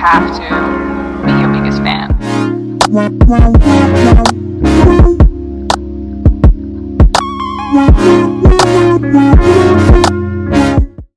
have to be your biggest fan.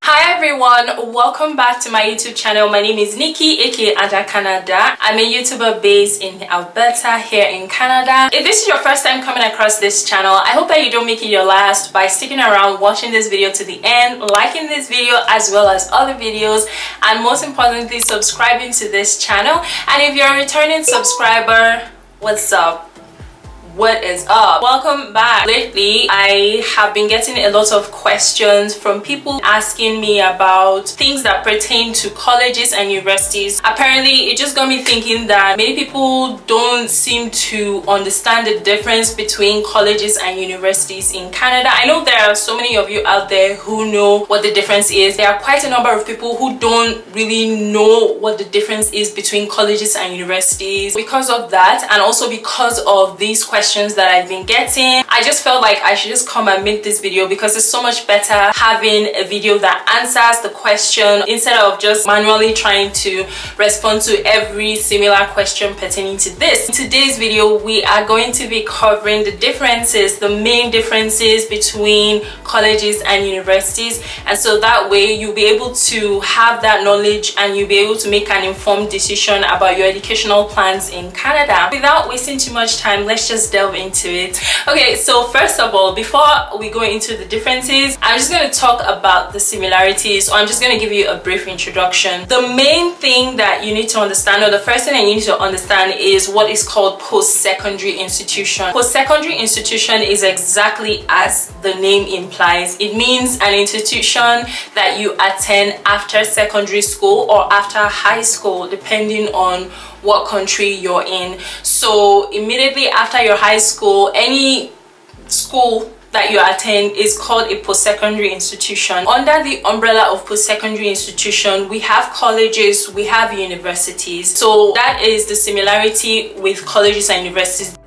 Hi everyone, welcome back to my YouTube channel. My name is Nikki, aka Ada Canada. I'm a YouTuber based in Alberta here in Canada. If this is your first time coming across this channel, I hope that you don't make it your last by sticking around, watching this video to the end, liking this video as well as other videos, and most importantly subscribing to this channel. And if you're a returning subscriber, what's up? What is up? Welcome back. Lately I have been getting a lot of questions from people asking me about things that pertain to colleges and universities. Apparently it just got me thinking that many people don't seem to understand the difference between colleges and universities in Canada. I know there are so many of you out there who know what the difference is. There are quite a number of people who don't really know what the difference is between colleges and universities. Because of that, and also because of these questions that I've been getting, I just felt like I should just come and make this video, because it's so much better having a video that answers the question instead of just manually trying to respond to every similar question pertaining to this. In today's video, we are going to be covering the differences, the main differences between colleges and universities, and so that way you'll be able to have that knowledge and you'll be able to make an informed decision about your educational plans in Canada. Without wasting too much time, let's just delve into it. Okay, so first of all, before we go into the differences, I'm just going to talk about the similarities, or I'm just going to give you a brief introduction. The main thing that you need to understand, or the first thing that you need to understand, is what is called post-secondary institution. Post-secondary institution is exactly as the name implies. It means an institution that you attend after secondary school or after high school, depending on what country you're in. So immediately after your high school, any school that you attend is called a post-secondary institution. Under the umbrella of post-secondary institution, we have colleges, we have universities. So that is the similarity with colleges and universities.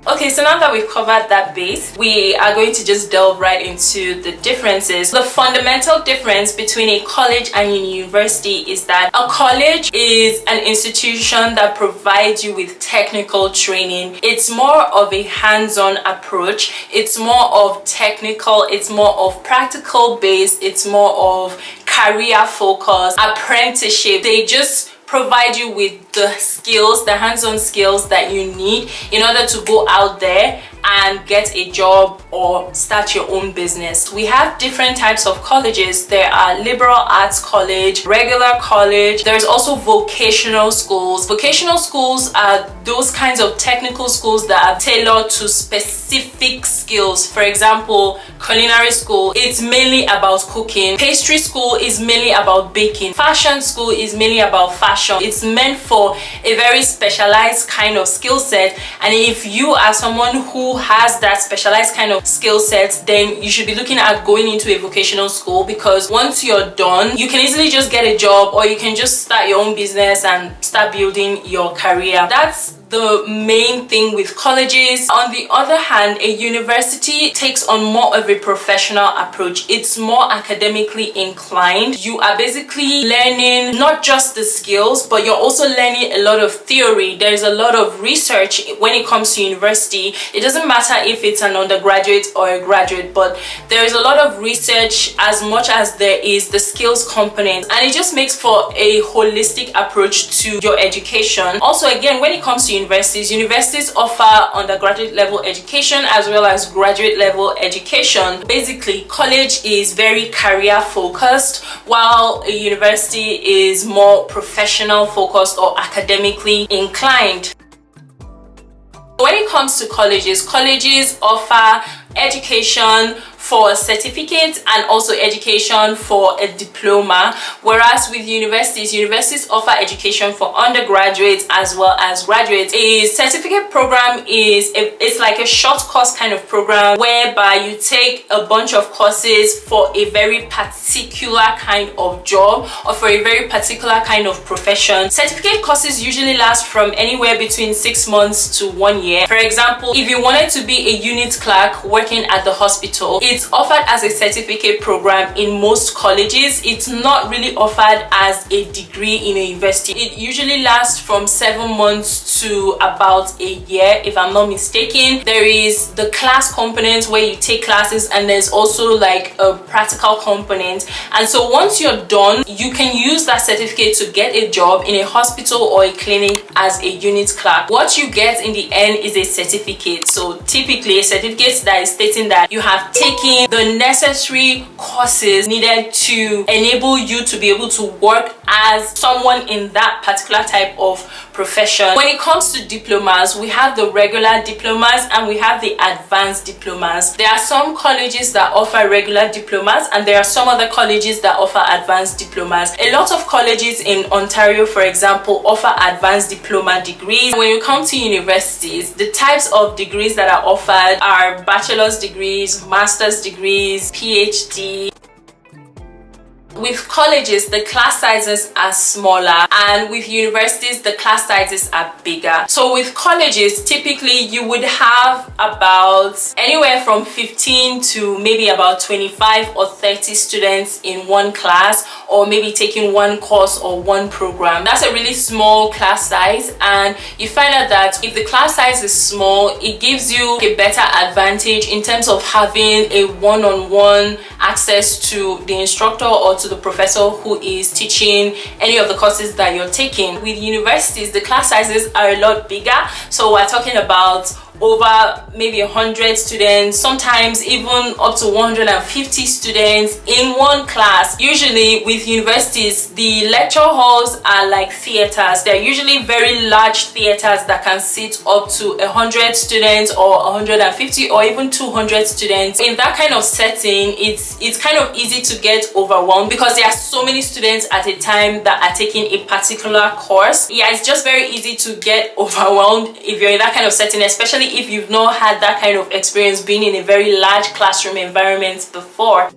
Okay, so now that we've covered that base, we are going to just delve right into the differences. The fundamental difference between a college and a university is that a college is an institution that provides you with technical training. It's more of a hands-on approach. It's more of technical, it's more of practical based, it's more of career focus, apprenticeship. They just provide you with the skills, the hands-on skills that you need in order to go out there and get a job or start your own business. We have different types of colleges. There are liberal arts college, regular college. There's also vocational schools. Vocational schools are those kinds of technical schools that are tailored to specific skills. For example, culinary school, it's mainly about cooking. Pastry school is mainly about baking. Fashion school is mainly about fashion. It's meant for a very specialized kind of skill set, and if you are someone who has that specialized kind of skill set, then you should be looking at going into a vocational school, because once you're done, you can easily just get a job, or you can just start your own business and start building your career. That's the main thing with colleges. On the other hand, a university takes on more of a professional approach. It's more academically inclined. You are basically learning not just the skills, but you're also learning a lot of theory. There's a lot of research when it comes to university. It doesn't matter if it's an undergraduate or a graduate, but there's a lot of research as much as there is the skills component, and it just makes for a holistic approach to your education. Also, again, when it comes to universities offer undergraduate level education as well as graduate level education. Basically, college is very career focused, while a university is more professional focused or academically inclined. When it comes to colleges offer education for certificates and also education for a diploma, whereas with universities offer education for undergraduates as well as graduates. A certificate program it's like a short course kind of program whereby you take a bunch of courses for a very particular kind of job or for a very particular kind of profession. Certificate courses usually last from anywhere between 6 months to 1 year. For example, if you wanted to be a unit clerk working at the hospital, it's it's offered as a certificate program in most colleges. It's not really offered as a degree in a university. It usually lasts from 7 months to about a year, if I'm not mistaken. There is the class component where you take classes, and there's also like a practical component. And so once you're done, you can use that certificate to get a job in a hospital or a clinic as a unit clerk. What you get in the end is a certificate. So typically a certificate that is stating that you have taken the necessary courses needed to enable you to be able to work as someone in that particular type of profession. When it comes to diplomas, we have the regular diplomas and we have the advanced diplomas. There are some colleges that offer regular diplomas, and there are some other colleges that offer advanced diplomas. A lot of colleges in Ontario, for example, offer advanced diploma degrees. When you come to universities, the types of degrees that are offered are bachelor's degrees, master's degrees, PhD. With colleges, the class sizes are smaller, and with universities, the class sizes are bigger. So with colleges, typically you would have about anywhere from 15 to maybe about 25 or 30 students in one class, or maybe taking one course or one program. That's a really small class size, and you find out that if the class size is small, it gives you a better advantage in terms of having a one-on-one access to the instructor or to the professor who is teaching any of the courses that you're taking. With universities, the class sizes are a lot bigger, so we're talking about over maybe 100 students, sometimes even up to 150 students in one class. Usually with universities, the lecture halls are like theaters. They're usually very large theaters that can seat up to 100 students or 150 or even 200 students. In that kind of setting, it's kind of easy to get overwhelmed because there are so many students at a time that are taking a particular course. Yeah, it's just very easy to get overwhelmed if you're in that kind of setting, especially if you've not had that kind of experience being in a very large classroom environment before.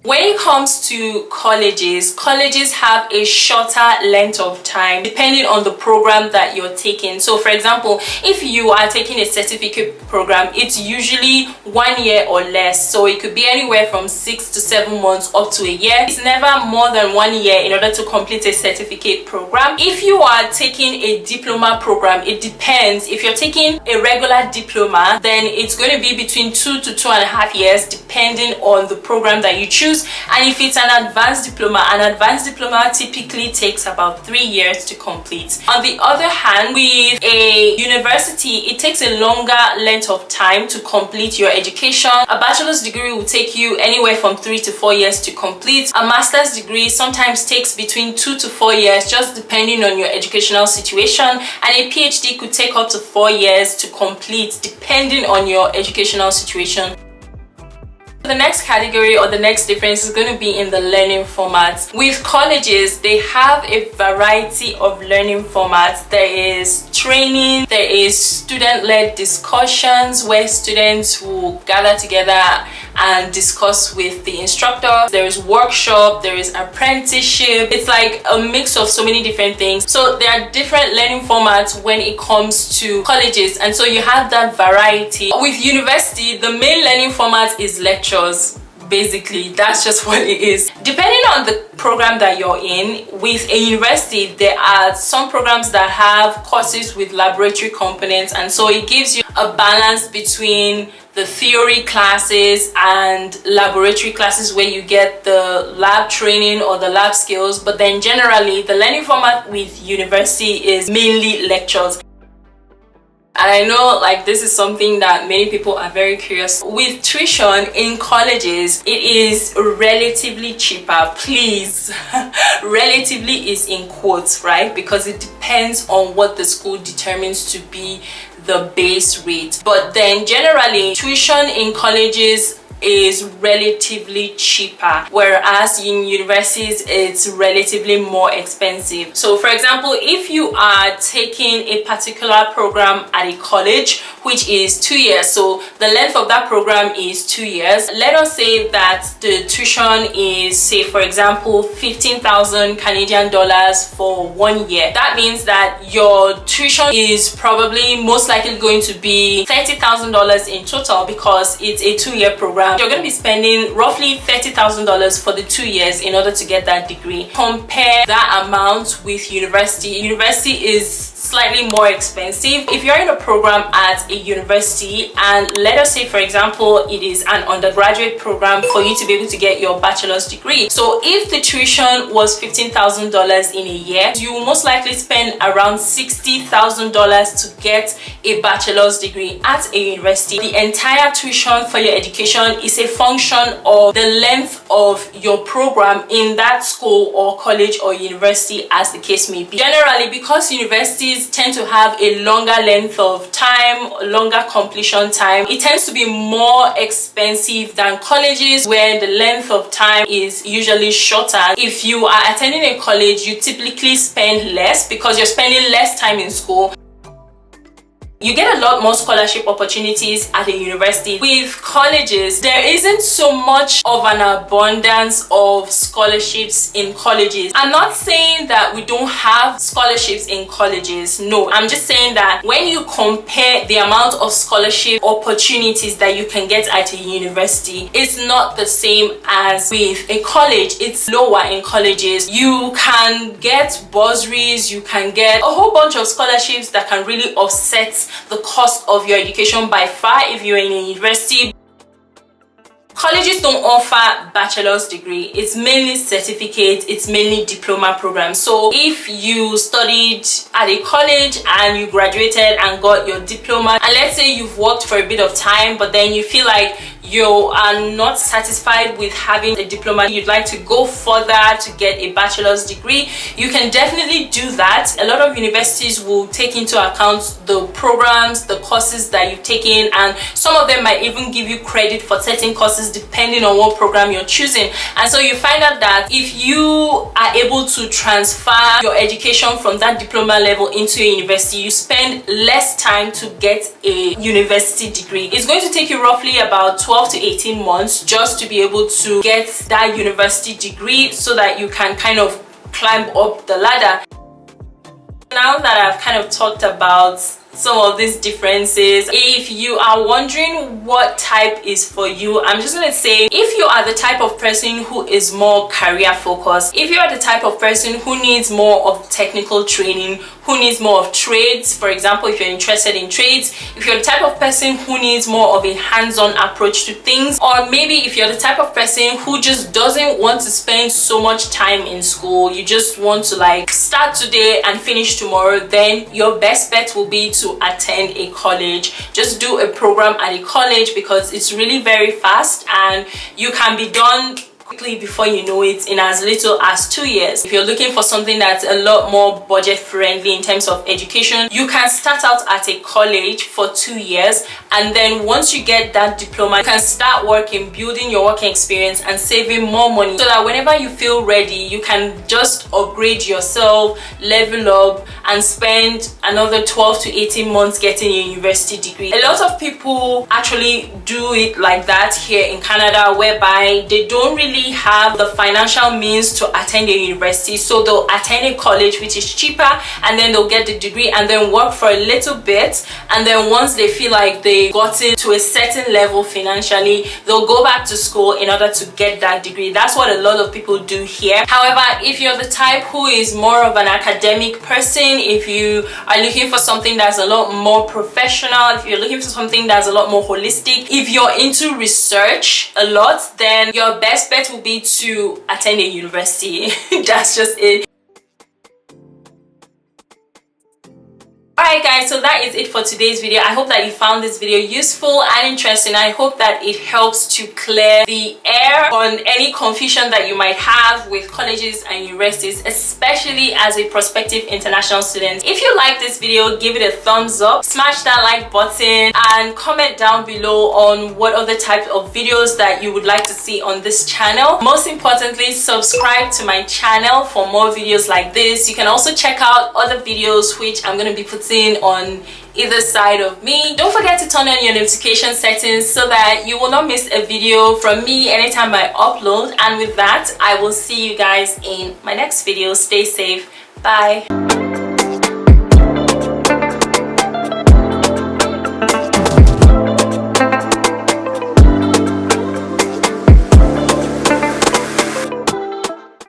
When it comes to colleges, colleges have a shorter length of time depending on the program that you're taking. So for example, if you are taking a certificate program, it's usually 1 year or less. So it could be anywhere from 6 to 7 months up to a year. It's never more than 1 year in order to complete a certificate program. If you are taking a diploma program, it depends. If you're taking a regular diploma, then it's going to be between 2 to 2.5 years depending on the program that you choose. And if it's an advanced diploma typically takes about 3 years to complete. On the other hand, with a university, it takes a longer length of time to complete your education. A bachelor's degree will take you anywhere from 3 to 4 years to complete. A master's degree sometimes takes between 2 to 4 years, just depending on your educational situation. And a PhD could take up to 4 years to complete, depending on your educational situation. The next category or the next difference is going to be in the learning formats. With colleges, they have a variety of learning formats. There is training, there is student-led discussions where students will gather together and discuss with the instructor. There is workshop, there is apprenticeship. It's like a mix of so many different things. So there are different learning formats when it comes to colleges, and so you have that variety. With university, the main learning format is lectures. Basically, that's just what it is. Depending on the program that you're in, with a university, there are some programs that have courses with laboratory components, and so it gives you a balance between the theory classes and laboratory classes where you get the lab training or the lab skills. But then generally, the learning format with university is mainly lectures. And I know like this is something that many people are very curious. With tuition in colleges, it is relatively cheaper. Please, relatively is in quotes, right? Because it depends on what the school determines to be the base rate. But then generally, tuition in colleges is relatively cheaper, whereas in universities it's relatively more expensive. So for example, if you are taking a particular program at a college which is 2 years, so the length of that program is 2 years, let us say that the tuition is, say for example, 15,000 Canadian dollars for 1 year. That means that your tuition is probably most likely going to be $30,000 in total, because it's a 2-year program. You're going to be spending roughly $30,000 for the 2 years in order to get that degree. Compare that amount with university. University is slightly more expensive. If you're in a program at a university, and let us say for example it is an undergraduate program, for you to be able to get your bachelor's degree, so if the tuition was $15,000 in a year, you will most likely spend around $60,000 to get a bachelor's degree at a university. The entire tuition for your education is a function of the length of your program in that school or college or university, as the case may be. Generally, because universities tend to have a longer length of time, longer completion time, it tends to be more expensive than colleges, where the length of time is usually shorter. If you are attending a college, you typically spend less because you're spending less time in school. You get a lot more scholarship opportunities at a university. With colleges, there isn't so much of an abundance of scholarships in colleges. I'm not saying that we don't have scholarships in colleges. No, I'm just saying that when you compare the amount of scholarship opportunities that you can get at a university, it's not the same as with a college. It's lower in colleges. You can get bursaries, you can get a whole bunch of scholarships that can really offset the cost of your education by far if you're in a university. Colleges don't offer bachelor's degree. It's mainly certificate, it's mainly diploma programs. So if you studied at a college and you graduated and got your diploma, and let's say you've worked for a bit of time, but then you feel like you are not satisfied with having a diploma, you'd like to go further to get a bachelor's degree, you can definitely do that. A lot of universities will take into account the programs, the courses that you've taken, and some of them might even give you credit for certain courses depending on what program you're choosing. And so you find out that if you are able to transfer your education from that diploma level into a university, you spend less time to get a university degree. It's going to take you roughly about 12 to 18 months just to be able to get that university degree, so that you can kind of climb up the ladder. Now that I've kind of talked about some of these differences, if you are wondering what type is for you, I'm just going to say, if you are the type of person who is more career focused, if you are the type of person who needs more of technical training, who needs more of trades, for example, if you're interested in trades, if you're the type of person who needs more of a hands-on approach to things, or maybe if you're the type of person who just doesn't want to spend so much time in school, you just want to like start today and finish tomorrow, then your best bet will be to attend a college. Just do a program at a college, because it's really very fast and you can be done quickly before you know it in as little as 2 years. If you're looking for something that's a lot more budget friendly in terms of education, you can start out at a college for 2 years, and then once you get that diploma, you can start working, building your working experience and saving more money, so that whenever you feel ready, you can just upgrade yourself, level up, and spend another 12 to 18 months getting a university degree. A lot of people actually do it like that here in Canada, whereby they don't really have the financial means to attend a university, so they'll attend a college which is cheaper, and then they'll get the degree and then work for a little bit, and then once they feel like they got it to a certain level financially, they'll go back to school in order to get that degree. That's what a lot of people do here. However, if you're the type who is more of an academic person, if you are looking for something that's a lot more professional, if you're looking for something that's a lot more holistic, if you're into research a lot, then your best bet will be to attend a university. That's just it. Alright guys, so that is it for today's video. I hope that you found this video useful and interesting. I hope that it helps to clear the air on any confusion that you might have with colleges and universities, especially as a prospective international student. If you like this video, give it a thumbs up, smash that like button, and comment down below on what other types of videos that you would like to see on this channel. Most importantly, subscribe to my channel for more videos like this. You can also check out other videos which I'm going to be putting on either side of me. Don't forget to turn on your notification settings so that you will not miss a video from me anytime I upload. And with that, I will see you guys in my next video. Stay safe. Bye.